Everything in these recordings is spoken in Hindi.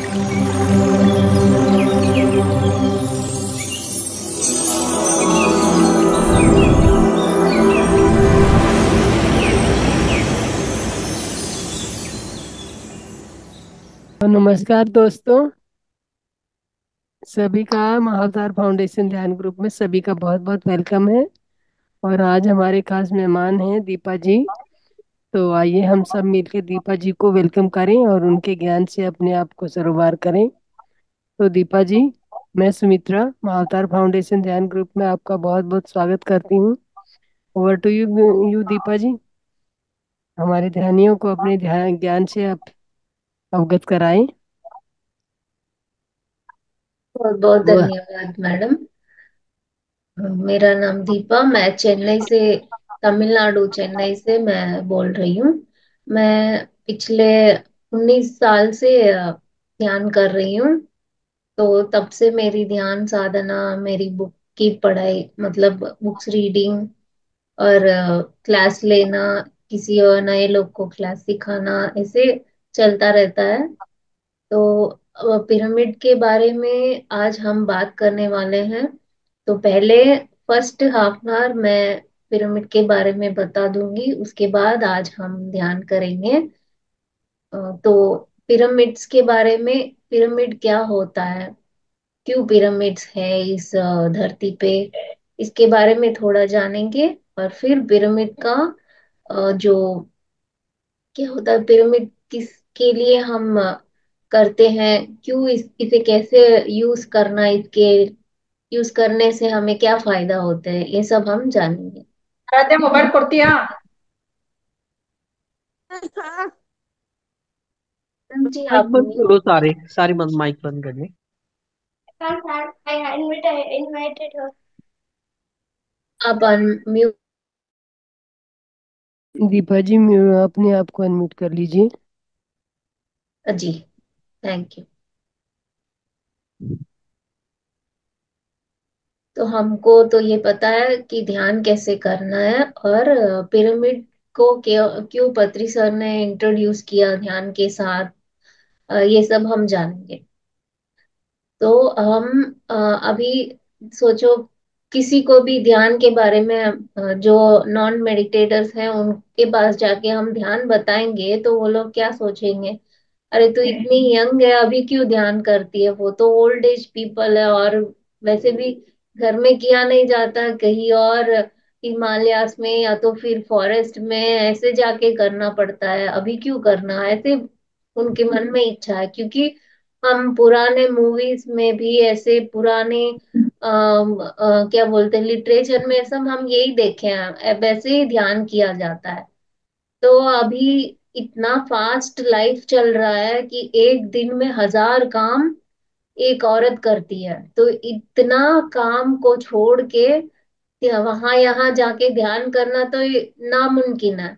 तो नमस्कार दोस्तों, सभी का महाअवतार फाउंडेशन ध्यान ग्रुप में सभी का बहुत बहुत वेलकम है। और आज हमारे खास मेहमान हैं दीपा जी। तो आइए हम सब मिलकर दीपा जी को वेलकम करें और उनके ज्ञान से अपने आप को सरोकार करें। तो दीपा जी, मैं सुमित्रा महाअवतार फाउंडेशन ध्यान ग्रुप में आपका बहुत बहुत स्वागत करती हूँ। ओवर टू यू दीपा जी। हमारे ध्यानियों को अपने ध्यान ज्ञान से आप अवगत कराएं। बहुत बहुत वो धन्यवाद मैडम। मेरा नाम दीपा, मैं चेन्नई से, तमिलनाडु चेन्नई से मैं बोल रही हूँ। मैं पिछले 19 साल से ध्यान कर रही हूँ। तो तब से मेरी ध्यान साधना, मेरी बुक की पढ़ाई, मतलब बुक्स रीडिंग और क्लास लेना, किसी और नए लोग को क्लास सिखाना, ऐसे चलता रहता है। तो पिरामिड के बारे में आज हम बात करने वाले हैं। तो पहले फर्स्ट हाफ एन आवर मैं पिरामिड के बारे में बता दूंगी, उसके बाद आज हम ध्यान करेंगे। तो पिरामिड्स के बारे में, पिरामिड क्या होता है, क्यों पिरामिड्स है इस धरती पे, इसके बारे में थोड़ा जानेंगे। और फिर पिरामिड का जो क्या होता है, पिरामिड किसके लिए हम करते हैं, क्यों इसे कैसे यूज करना, इसके यूज करने से हमें क्या फायदा होता है, ये सब हम जानेंगे। ಅದೇ ಮೊಬೈಲ್ ಕೊಡ್ತೀಯಾ? जी माइक आप बंद करो, सारे सारे बंद, माइक बंद कर ले। आप अनम्यूट। दीपा जी, अपने आप को अनम्यूट कर लीजिए। जी, थैंक यू। तो हमको तो ये पता है कि ध्यान कैसे करना है, और पिरामिड को क्यों क्यों पत्री सर ने इंट्रोड्यूस किया ध्यान के साथ, ये सब हम जानेंगे। तो हम अभी सोचो, किसी को भी ध्यान के बारे में जो नॉन मेडिटेटर्स हैं उनके पास जाके हम ध्यान बताएंगे तो वो लोग क्या सोचेंगे, अरे तू इतनी यंग है, अभी क्यों ध्यान करती है, वो तो ओल्ड एज पीपल है। और वैसे भी घर में किया नहीं जाता, कहीं और हिमालयास में या तो फिर फॉरेस्ट में ऐसे जाके करना पड़ता है, अभी क्यों करना है, ऐसे उनके मन में इच्छा है। क्योंकि हम पुराने मूवीज में भी ऐसे पुराने क्या बोलते हैं, लिटरेचर में सब हम यही देखे हैं, वैसे ही ध्यान किया जाता है। तो अभी इतना फास्ट लाइफ चल रहा है कि एक दिन में 1000 काम एक औरत करती है। तो इतना काम को छोड़ के वहां यहाँ जाके ध्यान करना तो ये नामुमकिन है।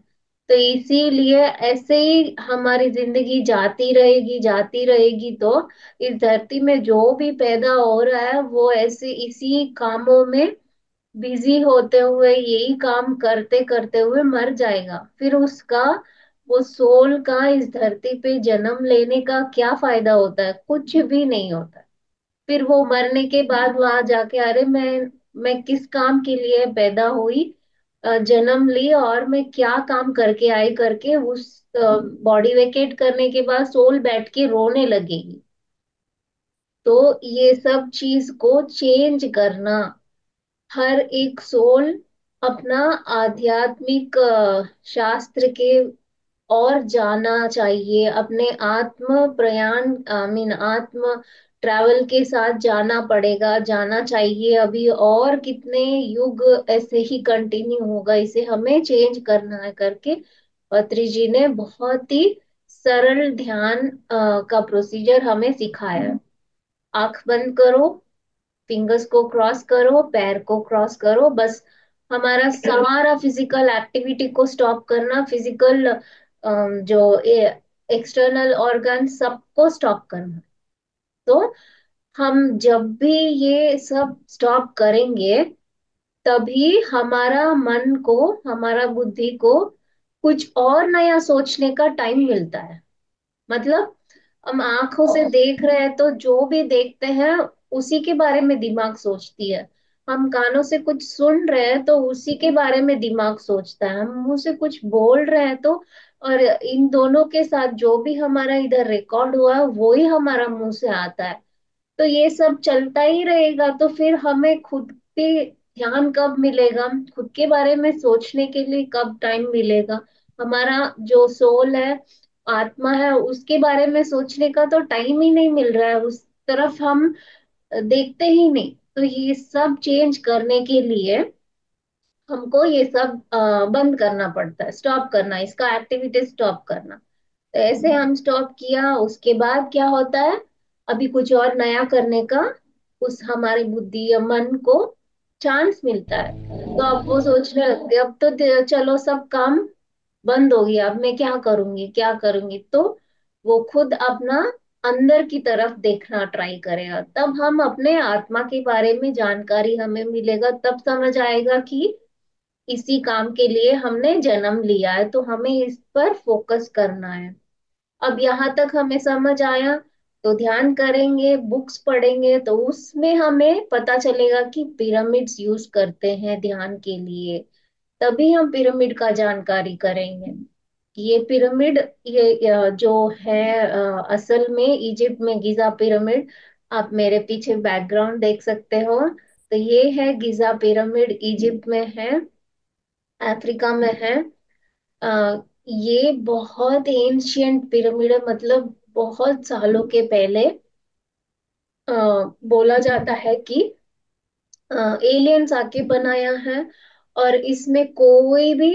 तो इसीलिए ऐसे ही हमारी जिंदगी जाती रहेगी जाती रहेगी। तो इस धरती में जो भी पैदा हो रहा है वो ऐसे इसी कामों में बिजी होते हुए, यही काम करते करते हुए मर जाएगा। फिर उसका, वो सोल का इस धरती पे जन्म लेने का क्या फायदा होता है, कुछ भी नहीं होता। फिर वो मरने के बाद वहां जाके, अरे मैं किस काम के लिए पैदा हुई, जन्म ली, और मैं क्या काम करके आई, करके उस बॉडी वेकेट करने के बाद सोल बैठ के रोने लगेगी। तो ये सब चीज को चेंज करना, हर एक सोल अपना आध्यात्मिक शास्त्र के और जाना चाहिए, अपने आत्म प्रयाण, आई मीन आत्म ट्रैवल के साथ जाना पड़ेगा, जाना चाहिए। अभी और कितने युग ऐसे ही कंटिन्यू होगा, इसे हमें चेंज करना है करके पत्री जी ने बहुत ही सरल ध्यान का प्रोसीजर हमें सिखाया है। आंख बंद करो, फिंगर्स को क्रॉस करो, पैर को क्रॉस करो, बस हमारा सारा फिजिकल एक्टिविटी को स्टॉप करना, फिजिकल जो एक्सटर्नल ऑर्गन सबको स्टॉप करना। तो हम जब भी ये सब स्टॉप करेंगे तभी हमारा मन को, हमारा बुद्धि को कुछ और नया सोचने का टाइम मिलता है। मतलब हम आंखों से देख रहे हैं तो जो भी देखते हैं उसी के बारे में दिमाग सोचती है। हम कानों से कुछ सुन रहे हैं तो उसी के बारे में दिमाग सोचता है। हम मुंह से कुछ बोल रहे हैं तो, और इन दोनों के साथ जो भी हमारा इधर रिकॉर्ड हुआ है वो ही हमारा मुंह से आता है। तो ये सब चलता ही रहेगा तो फिर हमें खुद पे ध्यान कब मिलेगा, खुद के बारे में सोचने के लिए कब टाइम मिलेगा। हमारा जो सोल है, आत्मा है, उसके बारे में सोचने का तो टाइम ही नहीं मिल रहा है, उस तरफ हम देखते ही नहीं। तो ये सब चेंज करने के लिए हमको ये सब बंद करना पड़ता है, स्टॉप करना, इसका एक्टिविटी स्टॉप करना। तो ऐसे हम स्टॉप किया, उसके बाद क्या होता है, अभी कुछ और नया करने का उस हमारी बुद्धि या मन को चांस मिलता है। तो अब वो सोचने लगते हैं, अब तो चलो सब काम बंद हो गया, अब मैं क्या करूंगी क्या करूंगी। तो वो खुद अपना अंदर की तरफ देखना ट्राई करेगा, तब हम अपने आत्मा के बारे में जानकारी हमें मिलेगा, तब समझ आएगा कि इसी काम के लिए हमने जन्म लिया है तो हमें इस पर फोकस करना है। अब यहाँ तक हमें समझ आया, तो ध्यान करेंगे, बुक्स पढ़ेंगे तो उसमें हमें पता चलेगा कि पिरामिड्स यूज करते हैं ध्यान के लिए। तभी हम पिरामिड का जानकारी करेंगे। ये पिरामिड, ये जो है असल में इजिप्ट में गिजा पिरामिड, आप मेरे पीछे बैकग्राउंड देख सकते हो। तो ये है गिजा पिरामिड, इजिप्ट में है, अफ्रीका में है। ये बहुत एंशियंट पिरामिड है, मतलब बहुत सालों के पहले अ, बोला जाता है कि एलियंस आके बनाया है। और इसमें कोई भी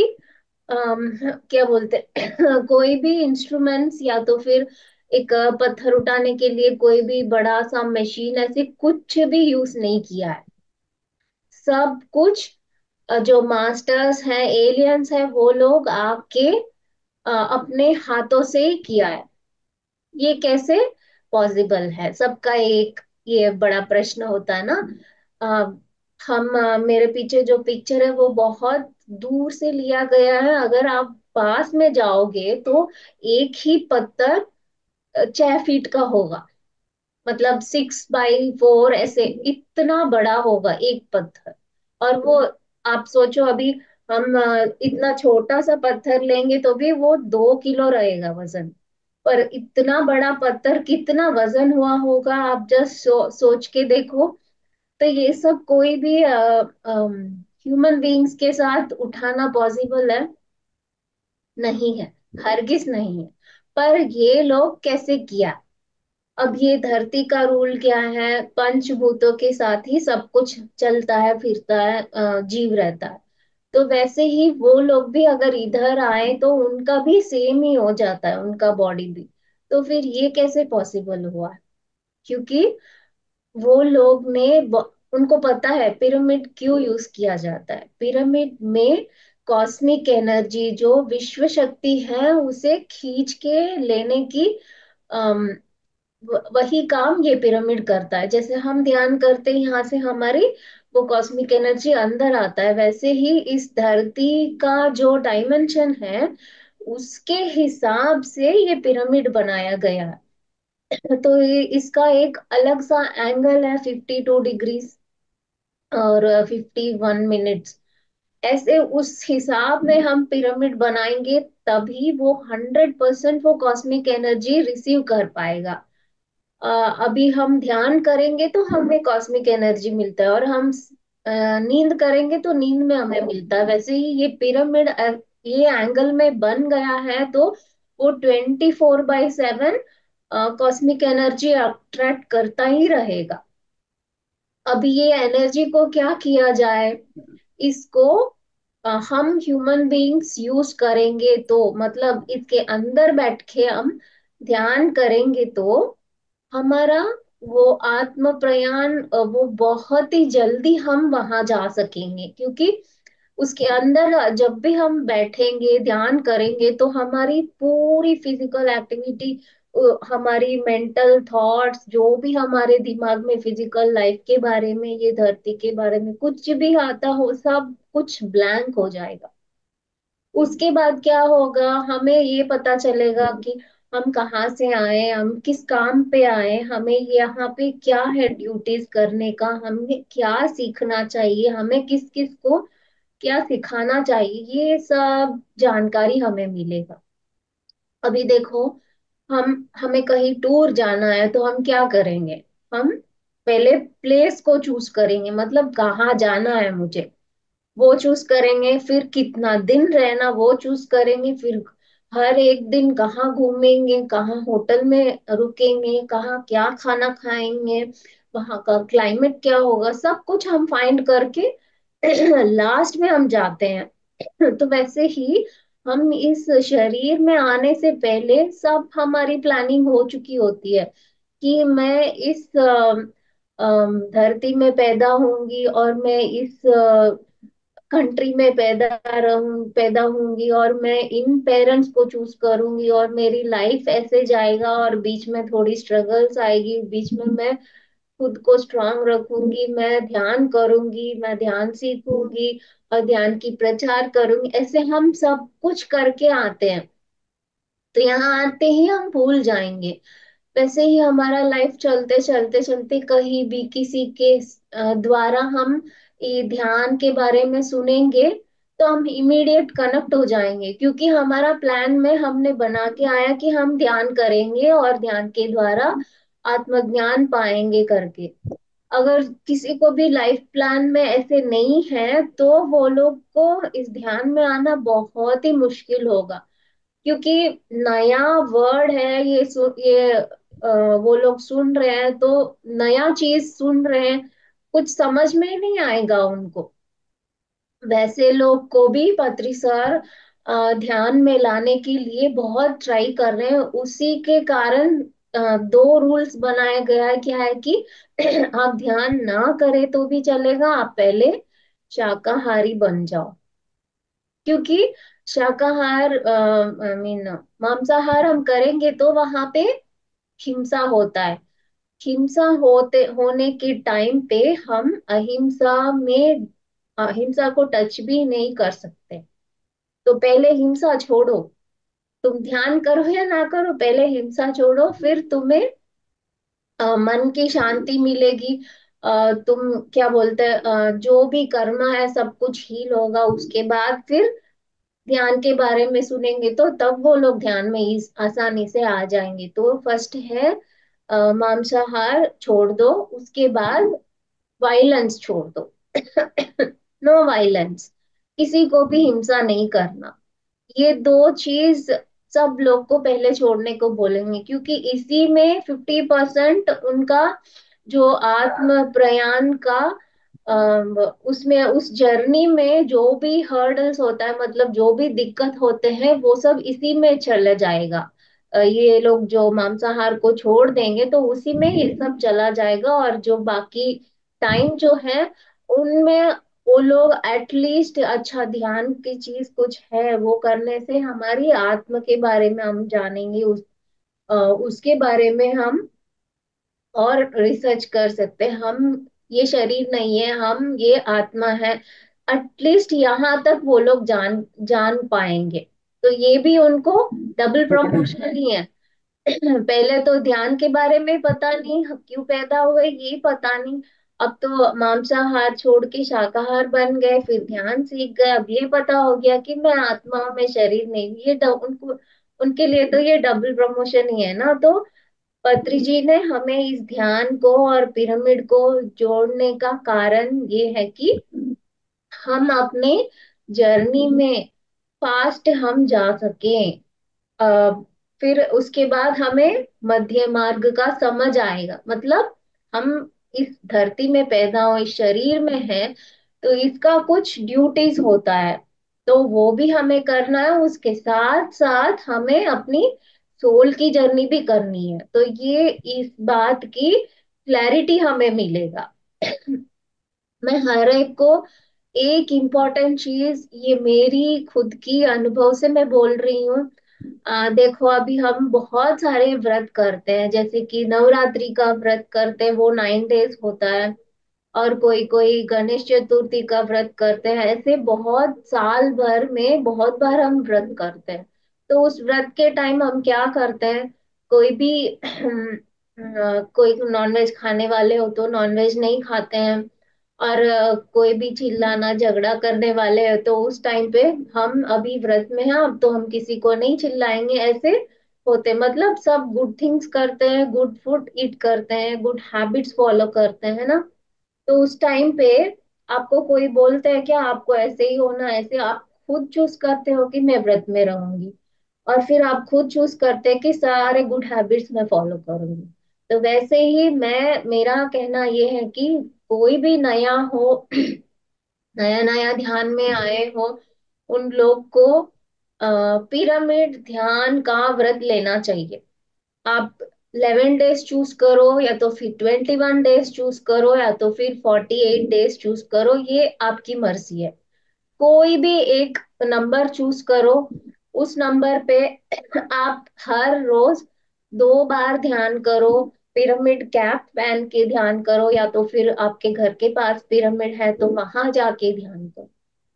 क्या बोलते हैं कोई भी इंस्ट्रूमेंट्स या तो फिर एक पत्थर उठाने के लिए कोई भी बड़ा सा मशीन ऐसे कुछ भी यूज नहीं किया है। सब कुछ जो मास्टर्स हैं, एलियंस हैं, वो लोग आके अपने हाथों से ही किया है। ये कैसे पॉसिबल है, सबका एक ये बड़ा प्रश्न होता है ना। अ, मेरे पीछे जो पिक्चर है वो बहुत दूर से लिया गया है, अगर आप पास में जाओगे तो एक ही पत्थर 6 फीट का होगा, मतलब 6x4 ऐसे, इतना बड़ा होगा एक पत्थर। और वो आप सोचो, अभी हम इतना छोटा सा पत्थर लेंगे तो भी वो 2 किलो रहेगा वजन। पर इतना बड़ा पत्थर कितना वजन हुआ होगा, आप जस्ट सोच के देखो। तो ये सब कोई भी ह्यूमन बीइंग्स के साथ उठाना पॉसिबल है नहीं है, हरगिज नहीं है। पर ये लोग कैसे किया। अब ये धरती का रूल क्या है, पंचभूतों के साथ ही सब कुछ चलता है फिरता है, जीव रहता है। तो वैसे ही वो लोग भी अगर इधर आए तो उनका भी सेम ही हो जाता है, उनका बॉडी भी। तो फिर ये कैसे पॉसिबल हुआ, क्योंकि वो लोग ने उनको पता है पिरामिड क्यों यूज किया जाता है। पिरामिड में कॉस्मिक एनर्जी जो विश्व शक्ति है उसे खींच के लेने की वही काम ये पिरामिड करता है। जैसे हम ध्यान करते हैं, यहाँ से हमारी वो कॉस्मिक एनर्जी अंदर आता है, वैसे ही इस धरती का जो डायमेंशन है उसके हिसाब से ये पिरामिड बनाया गया है। तो ये इसका एक अलग सा एंगल है, 52 डिग्रीज और 51 मिनट्स। ऐसे उस हिसाब में हम पिरामिड बनाएंगे तभी वो 100% वो कॉस्मिक एनर्जी रिसीव कर पाएगा। अ, अभी हम ध्यान करेंगे तो हमें कॉस्मिक एनर्जी मिलता है, और हम नींद करेंगे तो नींद में हमें मिलता है। वैसे ही ये पिरामिड ये एंगल में बन गया है तो वो 24/7 कॉस्मिक एनर्जी अट्रैक्ट करता ही रहेगा। अभी ये एनर्जी को क्या किया जाए, इसको हम ह्यूमन बीइंग्स यूज करेंगे तो, मतलब इसके अंदर बैठ के हम ध्यान करेंगे तो हमारा वो आत्म प्रयाण वो बहुत ही जल्दी हम वहां जा सकेंगे। क्योंकि उसके अंदर जब भी हम बैठेंगे ध्यान करेंगे तो हमारी पूरी फिजिकल एक्टिविटी, हमारी मेंटल थॉट्स, जो भी हमारे दिमाग में फिजिकल लाइफ के बारे में, ये धरती के बारे में कुछ भी आता हो, सब कुछ ब्लैंक हो जाएगा। उसके बाद क्या होगा, हमें ये पता चलेगा कि हम कहाँ से आए, हम किस काम पे आए, हमें यहाँ पे क्या है ड्यूटीज करने का, हमें क्या सीखना चाहिए, हमें किस किस को क्या सिखाना चाहिए, ये सब जानकारी हमें मिलेगा। अभी देखो, हमें कहीं टूर जाना है तो हम क्या करेंगे? हम पहले प्लेस को चूज करेंगे, मतलब कहाँ जाना है मुझे वो चूज करेंगे, फिर कितना दिन रहना वो चूज करेंगे, फिर हर एक दिन कहाँ घूमेंगे, कहाँ होटल में रुकेंगे, कहाँ क्या खाना खाएंगे, वहां का क्लाइमेट क्या होगा, सब कुछ हम फाइंड करके लास्ट में हम जाते हैं। तो वैसे ही हम इस शरीर में आने से पहले सब हमारी प्लानिंग हो चुकी होती है कि मैं इस धरती में पैदा होंगी और मैं इस कंट्री में पैदा होंगी और मैं इन पेरेंट्स को चूज करूंगी और मेरी लाइफ ऐसे जाएगा और बीच में थोड़ी स्ट्रगल्स आएगी, बीच में मैं खुद को स्ट्रांग रखूंगी, मैं ध्यान करूंगी, मैं ध्यान सीखूंगी और ध्यान की प्रचार करूंगी, ऐसे हम सब कुछ करके आते हैं। तो यहाँ आते ही हम भूल जाएंगे। वैसे ही हमारा लाइफ चलते चलते चलते कहीं भी किसी के द्वारा हम ये ध्यान के बारे में सुनेंगे तो हम इमीडिएट कनेक्ट हो जाएंगे, क्योंकि हमारा प्लान में हमने बना के आया कि हम ध्यान करेंगे और ध्यान के द्वारा आत्मज्ञान पाएंगे करके। अगर किसी को भी लाइफ प्लान में ऐसे नहीं है तो वो लोग को इस ध्यान में आना बहुत ही मुश्किल होगा, क्योंकि नया वर्ड है वो लोग सुन रहे हैं तो नया चीज सुन रहे हैं, कुछ समझ में ही नहीं आएगा उनको। वैसे लोग को भी पत्री सर ध्यान में लाने के लिए बहुत ट्राई कर रहे हैं, उसी के कारण दो रूल्स बनाया गया है। क्या है कि आप ध्यान ना करें तो भी चलेगा, आप पहले शाकाहारी बन जाओ, क्योंकि शाकाहार आई मीन मांसाहार हम करेंगे तो वहां पे हिंसा होता है। हिंसा होने के टाइम पे हम अहिंसा को टच भी नहीं कर सकते। तो पहले हिंसा छोड़ो, तुम ध्यान करो या ना करो, पहले हिंसा छोड़ो, फिर तुम्हें मन की शांति मिलेगी। तुम क्या बोलते हैं, जो भी कर्म है सब कुछ हील होगा, उसके बाद फिर ध्यान के बारे में सुनेंगे तो तब वो लोग ध्यान में इस आसानी से आ जाएंगे। तो फर्स्ट है मांसाहार छोड़ दो, उसके बाद वायलेंस छोड़ दो। नो वायलेंस, किसी को भी हिंसा नहीं करना, ये दो चीज सब लोग को पहले छोड़ने को बोलेंगे, क्योंकि इसी में 50% उनका जो आत्म प्रयाण का उसमें उस जर्नी में जो भी हर्डल्स होता है, मतलब जो भी दिक्कत होते हैं वो सब इसी में चला जाएगा। ये लोग जो मांसाहार को छोड़ देंगे तो उसी में ये सब चला जाएगा, और जो बाकी टाइम जो है उनमें वो लोग एटलीस्ट अच्छा ध्यान की चीज कुछ है वो करने से हमारी आत्म के बारे में हम जानेंगे, उसके बारे में हम और रिसर्च कर सकते हैं। हम ये शरीर नहीं है, हम ये आत्मा है, एटलीस्ट यहाँ तक वो लोग जान जान पाएंगे। तो ये भी उनको डबल प्रमोशन ही है। पहले तो ध्यान के बारे में पता नहीं, हम क्यों पैदा हुए ये पता नहीं, अब तो मांसाहार छोड़ के शाकाहार बन गए, फिर ध्यान सीख गए, अब ये पता हो गया कि मैं आत्मा हूं, मैं शरीर नहीं। उनको उनके लिए तो ये डबल प्रमोशन ही है ना। तो पत्री जी ने हमें इस ध्यान को और पिरामिड को जोड़ने का कारण ये है कि हम अपने जर्नी में फास्ट हम जा सकें। अ, फिर उसके बाद हमें मध्य मार्ग का समझ आएगा, मतलब हम इस धरती में पैदा हो, इस शरीर में है, तो इसका कुछ ड्यूटीज होता है, तो वो भी हमें करना है, उसके साथ साथ हमें अपनी सोल की जर्नी भी करनी है। तो ये इस बात की क्लैरिटी हमें मिलेगा। मैं हर एक को एक इम्पोर्टेंट चीज, ये मेरी खुद की अनुभव से मैं बोल रही हूँ। देखो अभी हम बहुत सारे व्रत करते हैं, जैसे कि नवरात्रि का व्रत करते हैं, वो 9 डेज होता है, और कोई कोई गणेश चतुर्थी का व्रत करते हैं, ऐसे बहुत साल भर में बहुत बार हम व्रत करते हैं। तो उस व्रत के टाइम हम क्या करते हैं, कोई भी कोई नॉनवेज खाने वाले हो तो नॉनवेज नहीं खाते हैं। और कोई भी चिल्लाना झगड़ा करने वाले हैं तो उस टाइम पे हम अभी व्रत में हैं, अब तो हम किसी को नहीं चिल्लाएंगे, ऐसे होते। मतलब सब गुड थिंग्स करते हैं, गुड फूड ईट करते हैं, गुड हैबिट्स फॉलो करते हैं ना। तो उस टाइम पे आपको कोई बोलते हैं क्या आपको ऐसे ही होना, ऐसे आप खुद चूज करते हो कि मैं व्रत में रहूंगी, और फिर आप खुद चूज करते हैं कि सारे गुड हैबिट्स मैं फॉलो करूंगी। तो वैसे ही मैं, मेरा कहना ये है कि कोई भी नया हो, नया नया ध्यान में आए हो, उन लोग को पिरामिड ध्यान का व्रत लेना चाहिए। आप 11 डेज चूज करो, या तो फिर 21 डेज चूज करो, या तो फिर 48 डेज चूज करो, ये आपकी मर्जी है। कोई भी एक नंबर चूज करो, उस नंबर पे आप हर रोज 2 बार ध्यान करो। पिरामिड कैप पहन के ध्यान करो, या तो फिर आपके घर के पास पिरामिड है तो वहां जाके ध्यान करो।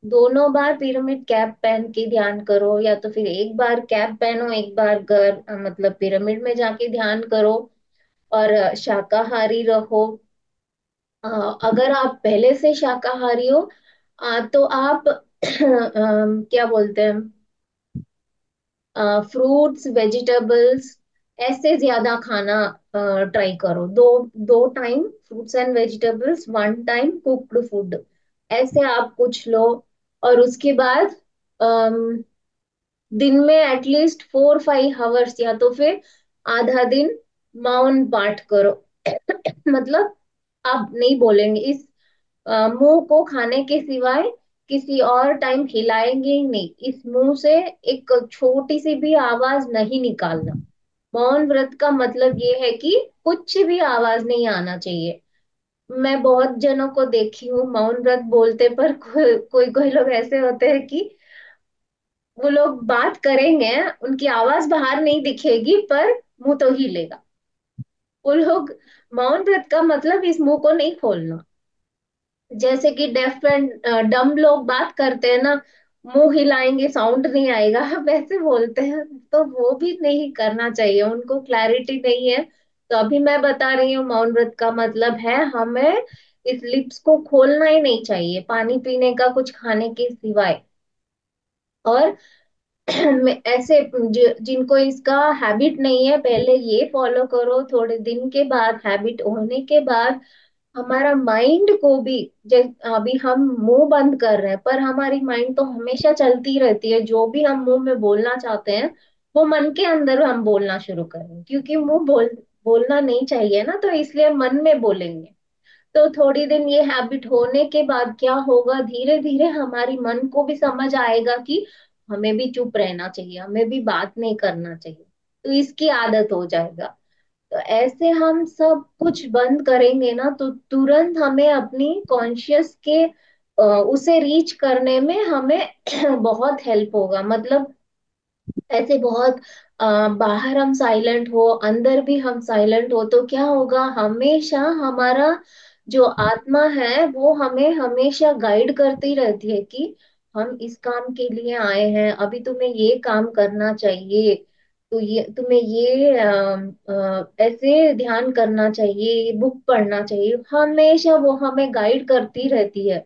दोनों बार पिरामिड कैप पहन के ध्यान करो, या तो फिर एक बार कैप पहनो, एक बार घर मतलब पिरामिड में जाके ध्यान करो। और शाकाहारी रहो। अगर आप पहले से शाकाहारी हो, तो आप क्या बोलते हैं, फ्रूट्स वेजिटेबल्स ऐसे ज्यादा खाना ट्राई करो। दो दो time fruits and vegetables, 1 time cooked food, ऐसे आप कुछ लो। और उसके बाद दिन में एटलीस्ट 4-5 आवर्स, या तो फिर आधा दिन मौन पाठ करो। मतलब आप नहीं बोलेंगे, इस मुंह को खाने के सिवाय किसी और टाइम हिलाएंगे ही नहीं, इस मुंह से एक छोटी सी भी आवाज नहीं निकालना। मौन व्रत का मतलब ये है कि कुछ भी आवाज नहीं आना चाहिए। मैं बहुत जनों को देखी हूँ मौन व्रत बोलते, पर कोई कोई कोई लोग ऐसे होते हैं कि वो लोग बात करेंगे, उनकी आवाज बाहर नहीं दिखेगी पर मुंह तो हिलेगा। वो लोग, मौन व्रत का मतलब इस मुंह को नहीं खोलना। जैसे कि डेफ एंड डम लोग बात करते हैं ना, मुंह हिलाएंगे साउंड नहीं आएगा, वैसे बोलते हैं। तो वो भी नहीं करना चाहिए, उनको क्लैरिटी नहीं है। तो अभी मैं बता रही हूँ, मौन व्रत का मतलब है हमें इस लिप्स को खोलना ही नहीं चाहिए, पानी पीने का कुछ खाने के सिवाय। और ऐसे जिनको इसका हैबिट नहीं है, पहले ये फॉलो करो, थोड़े दिन के बाद हैबिट होने के बाद हमारा माइंड को भी, जैसे अभी हम मुंह बंद कर रहे हैं पर हमारी माइंड तो हमेशा चलती रहती है, जो भी हम मुंह में बोलना चाहते हैं वो मन के अंदर हम बोलना शुरू करें, क्योंकि मुंह बोलना नहीं चाहिए ना, तो इसलिए मन में बोलेंगे। तो थोड़ी दिन ये हैबिट होने के बाद क्या होगा, धीरे धीरे हमारी मन को भी समझ आएगा कि हमें भी चुप रहना चाहिए, हमें भी बात नहीं करना चाहिए, तो इसकी आदत हो जाएगा। तो ऐसे हम सब कुछ बंद करेंगे ना, तो तुरंत हमें अपनी कॉन्शियस के उसे रीच करने में हमें बहुत हेल्प होगा। मतलब ऐसे बहुत बाहर हम साइलेंट हो, अंदर भी हम साइलेंट हो, तो क्या होगा, हमेशा हमारा जो आत्मा है वो हमें हमेशा गाइड करती रहती है कि हम इस काम के लिए आए हैं, अभी तुम्हें ये काम करना चाहिए, तो ये तुम्हें ये ऐसे ध्यान करना चाहिए, ये बुक पढ़ना चाहिए, हमेशा वो हमें गाइड करती रहती है।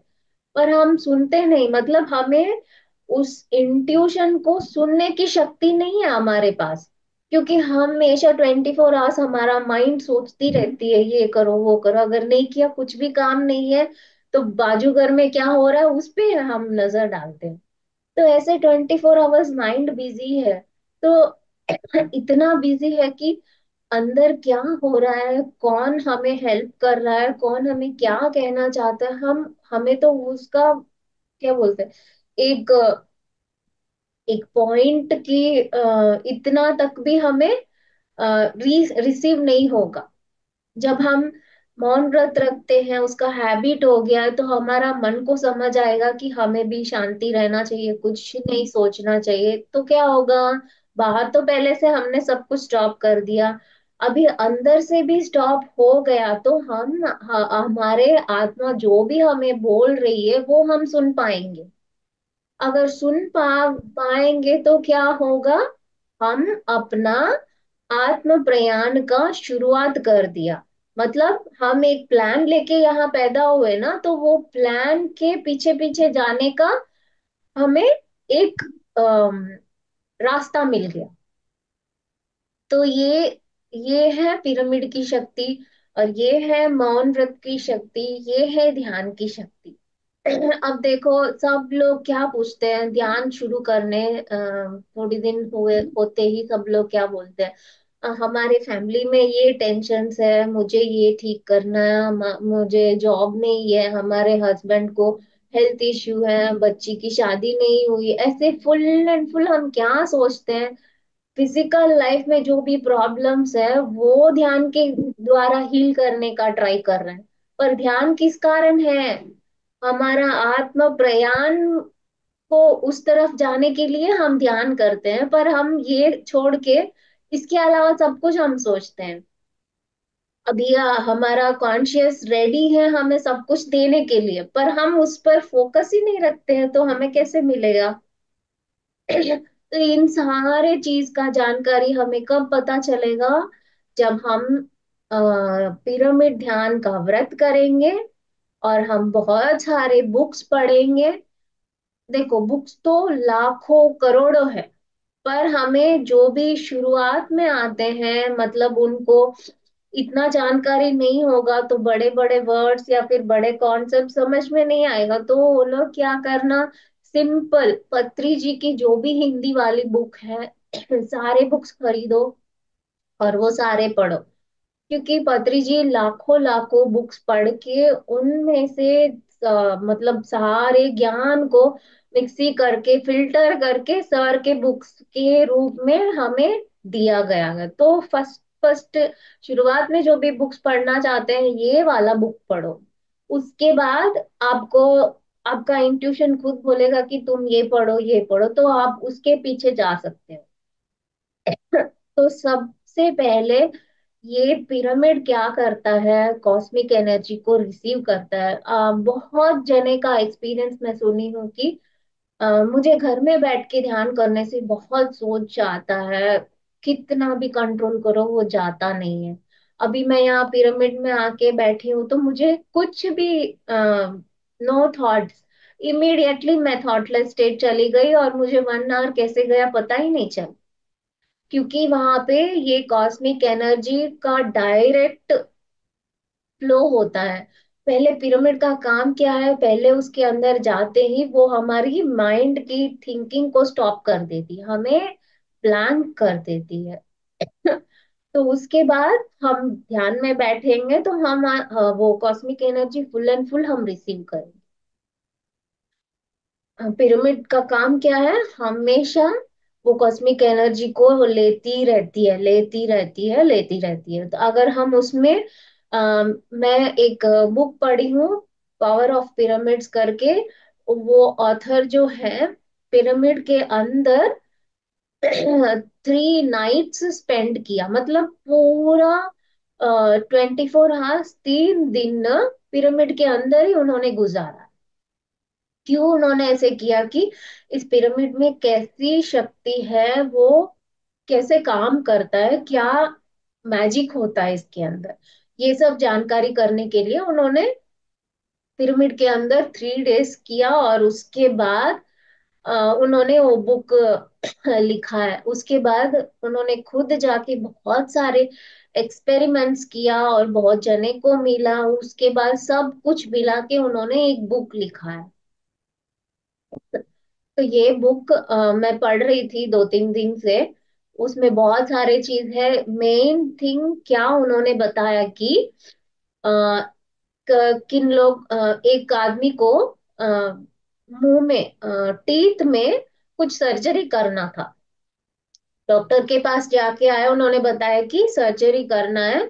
पर हम सुनते नहीं, मतलब हमें उस इंट्यूशन को सुनने की शक्ति नहीं है हमारे पास, क्योंकि हम हमेशा 24 आवर्स हमारा माइंड सोचती रहती है ये करो वो करो, अगर नहीं किया, कुछ भी काम नहीं है, तो बाजू घर में क्या हो रहा है उस पे हम नजर डालते हैं। तो ऐसे 24 आवर्स माइंड बिजी है। तो इतना बिजी है कि अंदर क्या हो रहा है, कौन हमें हेल्प कर रहा है, कौन हमें क्या कहना चाहता है, हम हमें तो उसका क्या बोलते हैं, एक एक पॉइंट की इतना तक भी हमें रिसीव नहीं होगा। जब हम मौन व्रत रखते हैं, उसका हैबिट हो गया है, तो हमारा मन को समझ आएगा कि हमें भी शांति रहना चाहिए, कुछ नहीं सोचना चाहिए, तो क्या होगा, बाहर तो पहले से हमने सब कुछ स्टॉप कर दिया, अभी अंदर से भी स्टॉप हो गया, तो हम हमारे आत्मा जो भी हमें बोल रही है वो हम सुन पाएंगे। अगर सुन पाएंगे तो क्या होगा, हम अपना आत्म प्रयाण का शुरुआत कर दिया। मतलब हम एक प्लान लेके यहाँ पैदा हुए ना, तो वो प्लान के पीछे पीछे जाने का हमें एक अम, रास्ता मिल गया। तो ये है पिरामिड की शक्ति, और ये है मौन व्रत की शक्ति, ये है ध्यान की शक्ति। अब देखो, सब लोग क्या पूछते हैं ध्यान शुरू करने थोड़ी दिन हुए होते ही सब लोग क्या बोलते हैं, हमारे फैमिली में ये टेंशन्स है, मुझे ये ठीक करना है, मुझे जॉब नहीं है, हमारे हस्बैंड को हेल्थ इश्यू है, बच्ची की शादी नहीं हुई, ऐसे फुल एंड फुल हम क्या सोचते हैं। फिजिकल लाइफ में जो भी प्रॉब्लम्स है वो ध्यान के द्वारा हील करने का ट्राई कर रहे हैं। पर ध्यान किस कारण है, हमारा आत्म प्रयाण को उस तरफ जाने के लिए हम ध्यान करते हैं। पर हम ये छोड़ के इसके अलावा सब कुछ हम सोचते हैं। अभी हमारा कॉन्शियस रेडी है हमें सब कुछ देने के लिए, पर हम उस पर फोकस ही नहीं रखते हैं, तो हमें कैसे मिलेगा। तो इन सारे चीज का जानकारी हमें कब पता चलेगा, जब हम पिरामिड ध्यान का व्रत करेंगे और हम बहुत सारे बुक्स पढ़ेंगे। देखो, बुक्स तो लाखों करोड़ों है, पर हमें जो भी शुरुआत में आते हैं, मतलब उनको इतना जानकारी नहीं होगा, तो बड़े बड़े वर्ड्स या फिर बड़े कॉन्सेप्ट समझ में नहीं आएगा, तो वो लोग क्या करना, सिंपल पत्री जी की जो भी हिंदी वाली बुक है सारे बुक्स खरीदो और वो सारे पढ़ो। क्योंकि पत्री जी लाखों लाखों बुक्स पढ़ के उनमें से मतलब सारे ज्ञान को मिक्सी करके फिल्टर करके सर के बुक्स के रूप में हमें दिया गया है। तो फर्स्ट फर्स्ट शुरुआत में जो भी बुक्स पढ़ना चाहते हैं ये वाला बुक पढ़ो। उसके बाद आपको आपका इंट्यूशन खुद बोलेगा कि तुम ये पढ़ो ये पढ़ो, तो आप उसके पीछे जा सकते हो। तो सबसे पहले ये पिरामिड क्या करता है, कॉस्मिक एनर्जी को रिसीव करता है। बहुत जने का एक्सपीरियंस मैं सुनी हूँ कि मुझे घर में बैठ के ध्यान करने से बहुत सोच आता है, कितना भी कंट्रोल करो वो जाता नहीं है। अभी मैं यहाँ पिरामिड में आके बैठी हूँ तो मुझे कुछ भी नो थॉट्स, इमीडिएटली मैं थॉटलेस स्टेट चली गई और मुझे 1 आवर कैसे गया पता ही नहीं चला। क्योंकि वहां पे ये कॉस्मिक एनर्जी का डायरेक्ट फ्लो होता है। पहले पिरामिड का काम क्या है, पहले उसके अंदर जाते ही वो हमारी माइंड की थिंकिंग को स्टॉप कर देती है, हमें ब्लैंक कर देती है। तो उसके बाद हम ध्यान में बैठेंगे तो हम वो cosmic energy full and full हम रिसीव करेंगे। पिरामिड का काम क्या है, हमेशा वो कॉस्मिक एनर्जी को लेती रहती है लेती रहती है लेती रहती है। तो अगर हम उसमें मैं एक बुक पढ़ी हूँ, पावर ऑफ पिरामिड्स करके। वो ऑथर जो है पिरामिड के अंदर 3 नाइट्स स्पेंड किया, मतलब पूरा 24 आवर्स 3 दिन पिरामिड के अंदर ही उन्होंने गुजारा। क्यों उन्होंने ऐसे किया कि इस पिरामिड में कैसी शक्ति है, वो कैसे काम करता है, क्या मैजिक होता है इसके अंदर, ये सब जानकारी करने के लिए उन्होंने पिरामिड के अंदर 3 डेज किया। और उसके बाद उन्होंने वो बुक लिखा है। उसके बाद उन्होंने खुद जाके बहुत सारे एक्सपेरिमेंट्स किया और बहुत जने को मिला, उसके बाद सब कुछ मिला के उन्होंने एक बुक लिखा है। तो ये बुक मैं पढ़ रही थी 2-3 दिन से। उसमें बहुत सारे चीज है। मेन थिंग क्या उन्होंने बताया कि अ, किन लोग एक आदमी को मुंह में टीथ में कुछ सर्जरी करना था। डॉक्टर के पास जाके आया, उन्होंने बताया कि सर्जरी करना है,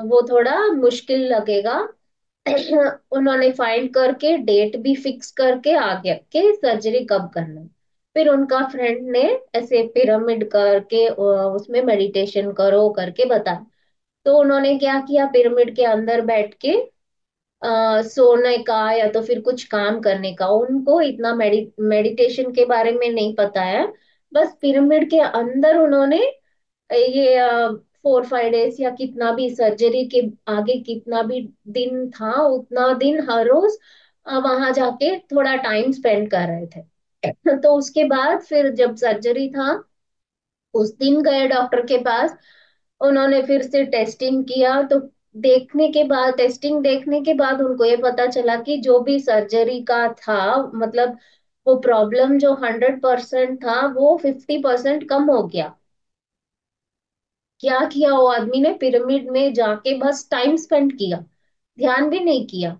वो थोड़ा मुश्किल लगेगा। उन्होंने फाइंड करके डेट भी फिक्स करके आ गया कि सर्जरी कब करना है। फिर उनका फ्रेंड ने ऐसे पिरामिड करके उसमें मेडिटेशन करो करके बताया। तो उन्होंने क्या किया, पिरामिड के अंदर बैठ के सोने का या तो फिर कुछ काम करने का, उनको इतना मेडिटेशन के बारे में नहीं पता है। बस पिरामिड के अंदर उन्होंने ये 4-5 डेज या कितना भी सर्जरी के आगे कितना भी दिन था उतना दिन हर रोज वहां जाके थोड़ा टाइम स्पेंड कर रहे थे। तो उसके बाद फिर जब सर्जरी था उस दिन गए डॉक्टर के पास, उन्होंने फिर से टेस्टिंग किया। तो टेस्टिंग देखने के बाद उनको ये पता चला कि जो भी सर्जरी का था, मतलब वो प्रॉब्लम जो 100% था वो 50% कम हो गया। क्या किया वो आदमी ने, पिरामिड में जाके बस टाइम स्पेंड किया, ध्यान भी नहीं किया।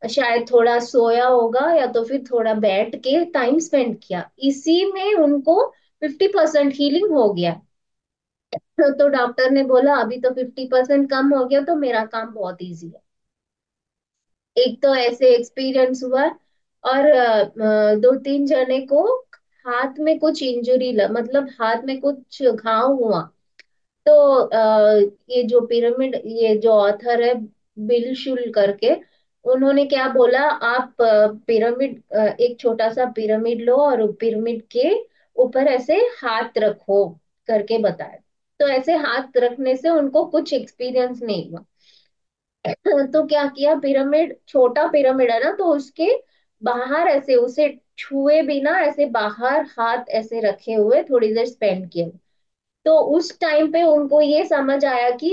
शायद थोड़ा सोया होगा या तो फिर थोड़ा बैठ के टाइम स्पेंड किया, इसी में उनको 50% हीलिंग हो गया। तो डॉक्टर ने बोला अभी तो 50% कम हो गया तो मेरा काम बहुत इजी है। एक तो ऐसे एक्सपीरियंस हुआ। और 2-3 जने को हाथ में कुछ इंजरी मतलब हाथ में कुछ घाव हुआ। तो ये जो पिरामिड, ये जो ऑथर है बिल शुल करके, उन्होंने क्या बोला, आप पिरामिड, एक छोटा सा पिरामिड लो और पिरामिड के ऊपर ऐसे हाथ रखो करके बताया। तो ऐसे हाथ रखने से उनको कुछ एक्सपीरियंस नहीं हुआ। तो क्या किया, पिरामिड छोटा पिरामिड है ना, तो उसके बाहर ऐसे उसे छुए बिना ऐसे बाहर हाथ ऐसे रखे हुए थोड़ी देर स्पेंड किए। तो उस टाइम पे उनको ये समझ आया कि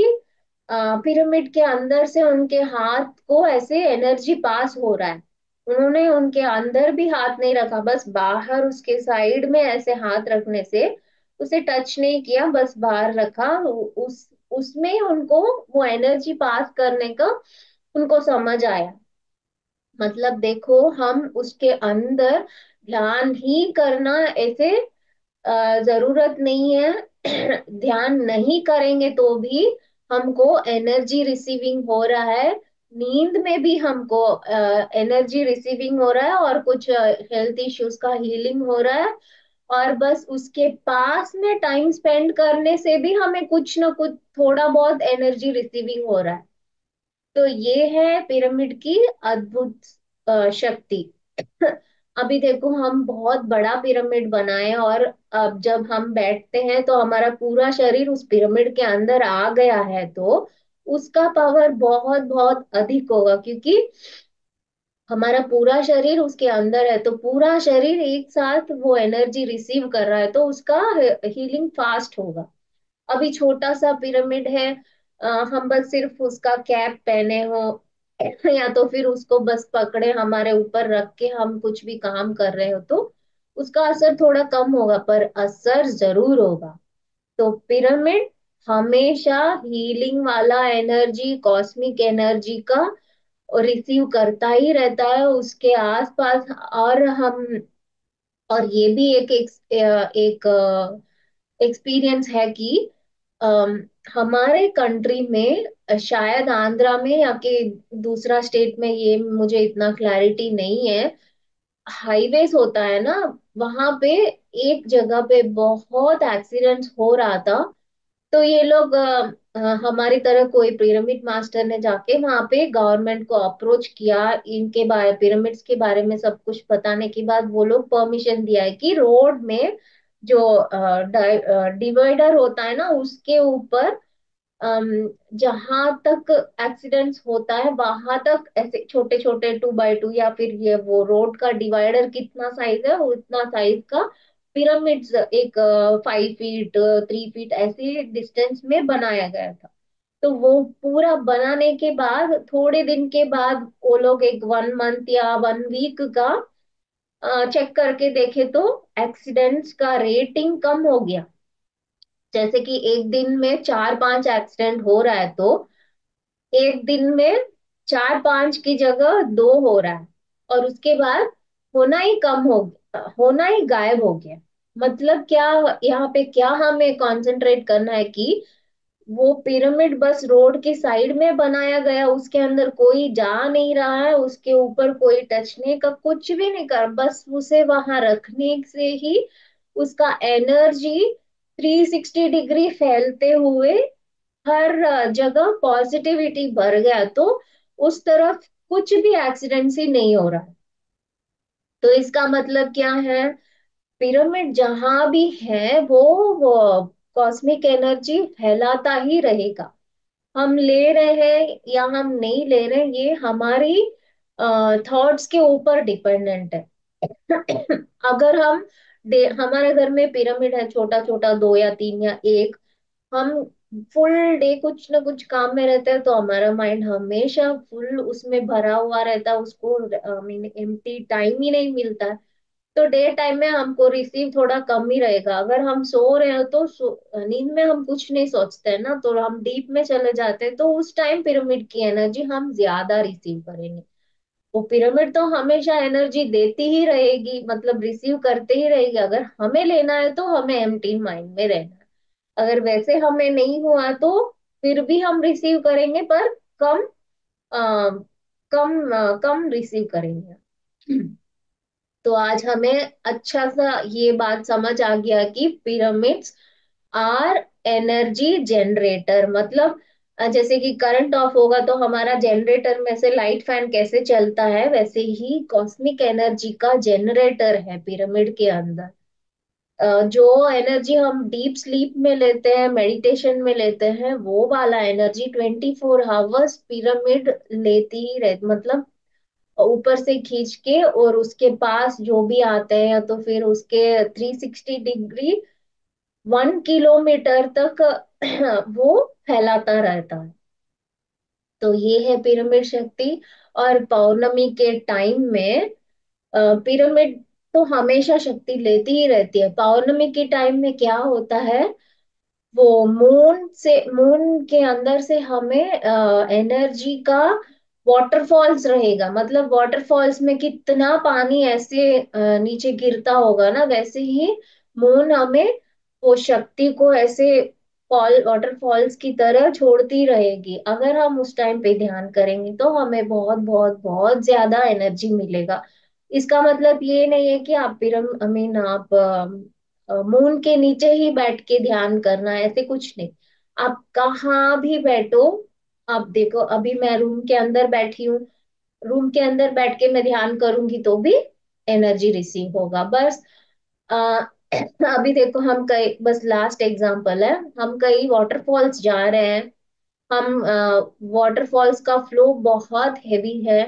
पिरामिड के अंदर से उनके हाथ को ऐसे एनर्जी पास हो रहा है। उन्होंने उनके अंदर भी हाथ नहीं रखा, बस बाहर उसके साइड में ऐसे हाथ रखने से उसे टच नहीं किया, बस बाहर रखा। उस उसमें उनको वो एनर्जी पास करने का उनको समझ आया। मतलब देखो, हम उसके अंदर ध्यान ही करना ऐसे जरूरत नहीं है। ध्यान नहीं करेंगे तो भी हमको एनर्जी रिसीविंग हो रहा है, नींद में भी हमको एनर्जी रिसीविंग हो रहा है, और कुछ हेल्थ इश्यूज का हीलिंग हो रहा है। और बस उसके पास में टाइम स्पेंड करने से भी हमें कुछ ना कुछ थोड़ा बहुत एनर्जी रिसीविंग हो रहा है। तो ये है पिरामिड की अद्भुत शक्ति। अभी देखो, हम बहुत बड़ा पिरामिड बनाए और अब जब हम बैठते हैं तो हमारा पूरा शरीर उस पिरामिड के अंदर आ गया है, तो उसका पावर बहुत बहुत अधिक होगा, क्योंकि हमारा पूरा शरीर उसके अंदर है। तो पूरा शरीर एक साथ वो एनर्जी रिसीव कर रहा है, तो उसका हीलिंग फास्ट होगा। अभी छोटा सा पिरामिड है, हम बस सिर्फ उसका कैप पहने हो या तो फिर उसको बस पकड़े हमारे ऊपर रख के हम कुछ भी काम कर रहे हो, तो उसका असर थोड़ा कम होगा, पर असर जरूर होगा। तो पिरामिड हमेशा हीलिंग वाला एनर्जी, कॉस्मिक एनर्जी का रिसीव करता ही रहता है उसके आसपास। और हम, और ये भी एक एक्सपीरियंस है कि अम, हमारे कंट्री में शायद आंध्रा में या कि दूसरा स्टेट में, ये मुझे इतना क्लैरिटी नहीं है, हाईवेज होता है ना, वहां पे एक जगह पे बहुत एक्सीडेंट्स हो रहा था। तो ये लोग हमारी तरह कोई पिरामिड मास्टर ने जाके वहां पे गवर्नमेंट को अप्रोच किया, इनके बारे पिरामिड्स के बारे में सब कुछ बताने के बाद वो लोग परमिशन दिया है कि रोड में जो डिवाइडर होता है ना उसके ऊपर, जहां तक एक्सीडेंट्स होता है वहां तक ऐसे छोटे छोटे 2x2, या फिर ये वो रोड का डिवाइडर कितना साइज है उतना साइज का पिरामिड्स, एक 5 फीट 3 फीट ऐसे डिस्टेंस में बनाया गया था। तो वो पूरा बनाने के बाद थोड़े दिन के बाद वो लोग एक 1 मंथ या 1 वीक का चेक करके देखे तो एक्सीडेंट्स का रेटिंग कम हो गया। जैसे कि एक दिन में 4-5 एक्सीडेंट हो रहा है, तो एक दिन में 4-5 की जगह 2 हो रहा है, और उसके बाद होना ही कम हो गया, होना ही गायब हो गया। मतलब क्या, यहाँ पे क्या हमें कंसंट्रेट करना है कि वो पिरामिड बस रोड के साइड में बनाया गया, उसके अंदर कोई जा नहीं रहा है, उसके ऊपर कोई टचने का कुछ भी नहीं कर, बस उसे वहां रखने से ही उसका एनर्जी 360 डिग्री फैलते हुए हर जगह पॉजिटिविटी भर गया। तो उस तरफ कुछ भी एक्सीडेंट ही नहीं हो रहा है। तो इसका मतलब क्या है, पिरामिड जहां भी है वो कॉस्मिक एनर्जी फैलाता ही रहेगा। हम ले रहे हैं या हम नहीं ले रहे, ये हमारी थॉट्स के ऊपर डिपेंडेंट है। अगर हमारे घर में पिरामिड है, छोटा छोटा, दो या तीन या एक, हम फुल डे कुछ ना कुछ काम में रहते हैं, तो हमारा माइंड हमेशा फुल उसमें भरा हुआ रहता है, उसको मीन एम्प्टी टाइम ही नहीं मिलता है। तो डे टाइम में हमको रिसीव थोड़ा कम ही रहेगा। अगर हम सो रहे हो तो नींद में हम कुछ नहीं सोचते हैं ना, तो हम डीप में चले जाते हैं, तो उस टाइम पिरामिड की एनर्जी हम ज्यादा रिसीव करेंगे। वो पिरामिड तो हमेशा एनर्जी देती ही रहेगी, मतलब रिसीव करते ही रहेगी। अगर हमें लेना है तो हमें एम्प्टी माइंड में रहना है। अगर वैसे हमें नहीं हुआ तो फिर भी हम रिसीव करेंगे, पर कम आ, कम रिसीव करेंगे। तो आज हमें अच्छा सा ये बात समझ आ गया कि पिरामिड्स आर एनर्जी जनरेटर। मतलब जैसे कि करंट ऑफ होगा तो हमारा जनरेटर में से लाइट फैन कैसे चलता है, वैसे ही कॉस्मिक एनर्जी का जनरेटर है पिरामिड के अंदर। जो एनर्जी हम डीप स्लीप में लेते हैं, मेडिटेशन में लेते हैं, वो वाला एनर्जी 24 आवर्स पिरामिड लेती ही रहती, मतलब ऊपर से खींच के, और उसके पास जो भी आते हैं तो फिर उसके 360 डिग्री 1 किलोमीटर तक वो फैलाता रहता है। तो ये है पिरामिड शक्ति। और पौर्णमी के टाइम में पिरामिड तो हमेशा शक्ति लेती ही रहती है। पौर्णमी के टाइम में क्या होता है, वो मून के अंदर से हमें एनर्जी का वाटरफॉल्स रहेगा। मतलब वाटरफॉल्स में कितना पानी ऐसे नीचे गिरता होगा ना, वैसे ही मून हमें वो शक्ति को ऐसे फॉल वाटरफॉल्स की तरह छोड़ती रहेगी। अगर हम उस टाइम पे ध्यान करेंगे तो हमें बहुत बहुत बहुत ज्यादा एनर्जी मिलेगा। इसका मतलब ये नहीं है कि आप पिरम आई मीन आप मून के नीचे ही बैठ के ध्यान करना है, ऐसे कुछ नहीं। आप कहाँ भी बैठो, आप देखो अभी मैं रूम के अंदर बैठी हूँ, रूम के अंदर बैठ के मैं ध्यान करूंगी तो भी एनर्जी रिसीव होगा। बस आ, अभी देखो हम कई, बस लास्ट एग्जांपल है, हम कई वाटरफॉल्स जा रहे हैं, हम वाटरफॉल्स का फ्लो बहुत हैवी है,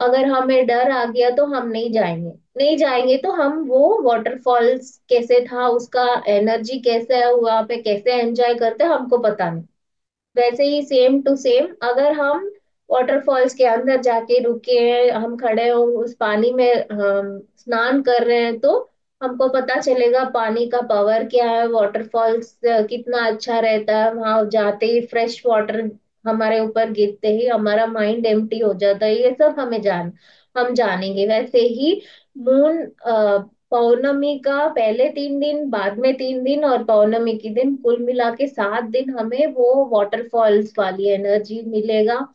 अगर हमें डर आ गया तो हम नहीं जाएंगे। नहीं जाएंगे तो हम वो वाटरफॉल्स कैसे था, उसका एनर्जी कैसे है, वहां पे कैसे एंजॉय करते हैं, हमको पता नहीं। वैसे ही सेम टू सेम, अगर हम वाटरफॉल्स के अंदर जाके रुके हैं, हम खड़े हो उस पानी में, हम स्नान कर रहे हैं, तो हमको पता चलेगा पानी का पावर क्या है, वाटरफॉल्स कितना अच्छा रहता है। वहां जाते ही फ्रेश वाटर हमारे ऊपर गिरते ही हमारा माइंड एम्प्टी हो जाता है, ये सब हम जानेंगे। वैसे ही मून पौर्णमी का पहले 3 दिन, बाद में 3 दिन, और पौर्णमी के दिन, कुल मिला के 7 दिन हमें वो वाटरफॉल्स वाली एनर्जी मिलेगा।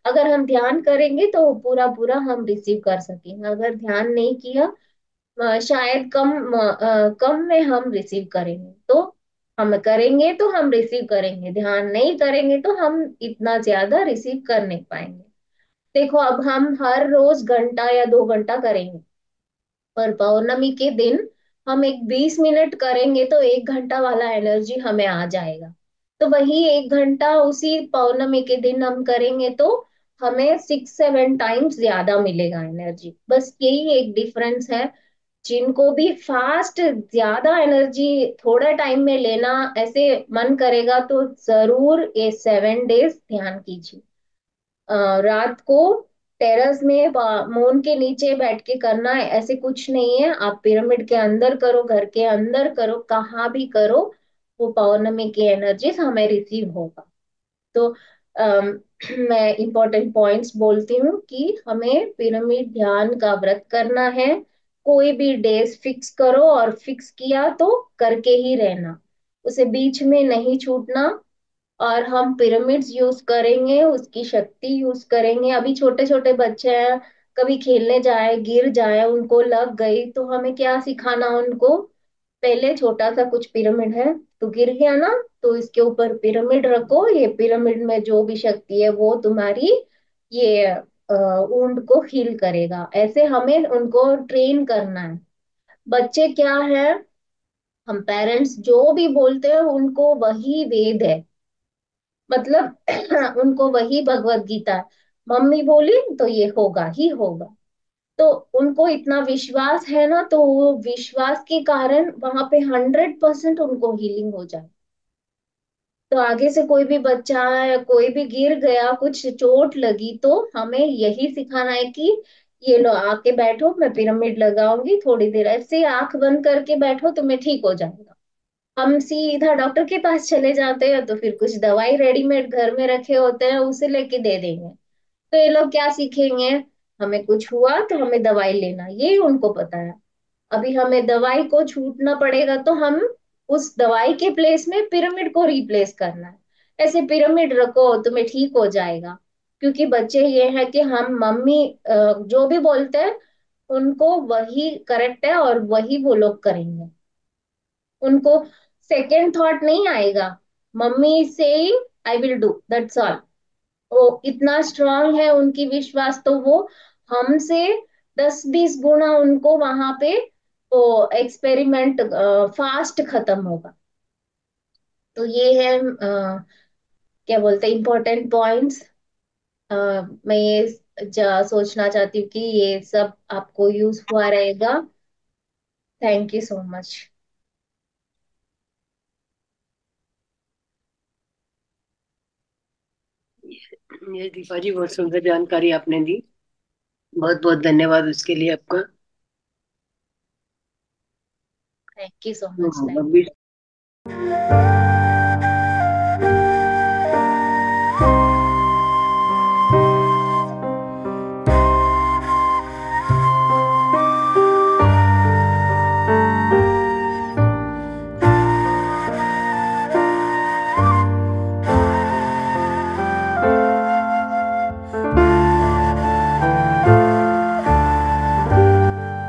अगर हम ध्यान करेंगे तो वो पूरा पूरा हम रिसीव कर सकेंगे। अगर ध्यान नहीं किया, शायद कम में हम रिसीव करेंगे। तो हम करेंगे तो हम रिसीव करेंगे, ध्यान नहीं करेंगे तो हम इतना ज्यादा रिसीव कर नहीं पाएंगे। देखो अब हम हर रोज घंटा या 2 घंटा करेंगे, पर पौर्णमी के दिन हम एक 20 मिनट करेंगे तो 1 घंटा वाला एनर्जी हमें आ जाएगा। तो वही 1 घंटा उसी पौर्णमी के दिन हम करेंगे तो हमें 6-7 टाइम्स ज्यादा मिलेगा एनर्जी। बस यही एक डिफरेंस है। जिनको भी फास्ट ज्यादा एनर्जी थोड़ा टाइम में लेना ऐसे मन करेगा तो जरूर ये 7 डेज ध्यान कीजिए। रात को टेरेस में मून के नीचे बैठ के करना है, ऐसे कुछ नहीं है। आप पिरामिड के अंदर करो, घर के अंदर करो, कहाँ भी करो, वो पौर्णमी की एनर्जीज हमें रिसीव होगा। तो अम, मैं इंपॉर्टेंट पॉइंट्स बोलती हूँ कि हमें पिरामिड ध्यान का व्रत करना है। कोई भी डेज फिक्स करो, और फिक्स किया तो करके ही रहना, उसे बीच में नहीं छूटना। और हम पिरामिड्स यूज करेंगे, उसकी शक्ति यूज करेंगे। अभी छोटे छोटे बच्चे हैं, कभी खेलने जाए गिर जाए, उनको लग गई, तो हमें क्या सिखाना उनको, पहले छोटा सा कुछ पिरामिड है, तो गिर गया ना, तो इसके ऊपर पिरामिड रखो, ये पिरामिड में जो भी शक्ति है वो तुम्हारी ये वुंड को हील करेगा। ऐसे हमें उनको ट्रेन करना है। बच्चे क्या है, हम पेरेंट्स जो भी बोलते हैं उनको वही वेद है, मतलब उनको वही भगवत गीता है। मम्मी बोली तो ये होगा ही होगा। तो उनको इतना विश्वास है ना, तो वो विश्वास के कारण वहां पे 100% उनको हीलिंग हो जाए। तो आगे से कोई भी बच्चा या कोई भी गिर गया, कुछ चोट लगी, तो हमें यही सिखाना है कि ये लो आके बैठो, मैं पिरामिड लगाऊंगी, थोड़ी देर ऐसे आंख बंद करके बैठो, तुम्हें ठीक हो जाएगा। हम सीधा डॉक्टर के पास चले जाते हैं, तो फिर कुछ दवाई रेडीमेड घर में रखे होते हैं, उसे लेके दे देंगे। तो ये लोग क्या सीखेंगे, हमें कुछ हुआ तो हमें दवाई लेना, ये उनको पता है। अभी हमें दवाई को छूटना पड़ेगा, तो हम उस दवाई के प्लेस में पिरामिड को रिप्लेस करना है। ऐसे पिरामिड रखो, तुम्हें ठीक हो जाएगा। क्योंकि बच्चे ये है कि हम मम्मी जो भी बोलते हैं उनको वही करेक्ट है और वही वो लोग करेंगे। उनको सेकेंड थॉट नहीं आएगा। Mummy saying I will do, that's all. वो इतना स्ट्रांग है उनकी विश्वास, तो वो हमसे 10-20 गुना उनको वहां पे वो एक्सपेरिमेंट फास्ट खत्म होगा। तो ये है क्या बोलते हैं इम्पोर्टेंट पॉइंट्स। मैं ये सोचना चाहती हूँ कि ये सब आपको यूज हुआ रहेगा। Thank you so much. ये दीपा जी बहुत सुंदर जानकारी आपने दी। बहुत बहुत धन्यवाद उसके लिए आपका। थैंक यू सो तो मच। अभी